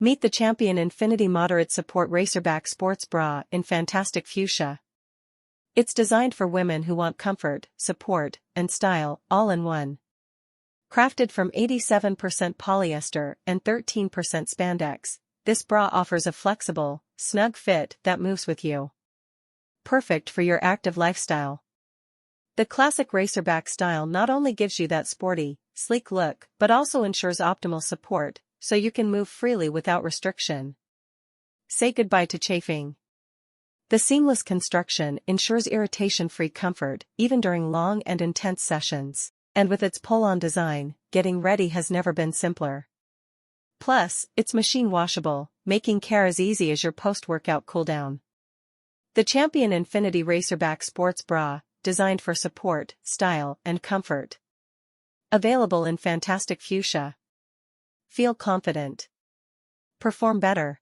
Meet the Champion Infinity Moderate Support Racerback Sports Bra in fantastic fuchsia. It's designed for women who want comfort, support, and style, all in one. Crafted from 87% polyester and 13% spandex, this bra offers a flexible, snug fit that moves with you. Perfect for your active lifestyle. The classic racerback style not only gives you that sporty, sleek look but also ensures optimal support, so you can move freely without restriction. Say goodbye to chafing. The seamless construction ensures irritation-free comfort even during long and intense sessions, and with its pull-on design, getting ready has never been simpler. Plus, it's machine washable, making care as easy as your post-workout cooldown. The Champion Infinity Racerback Sports Bra, designed for support, style, and comfort. Available in fantastic fuchsia. Feel confident. Perform better.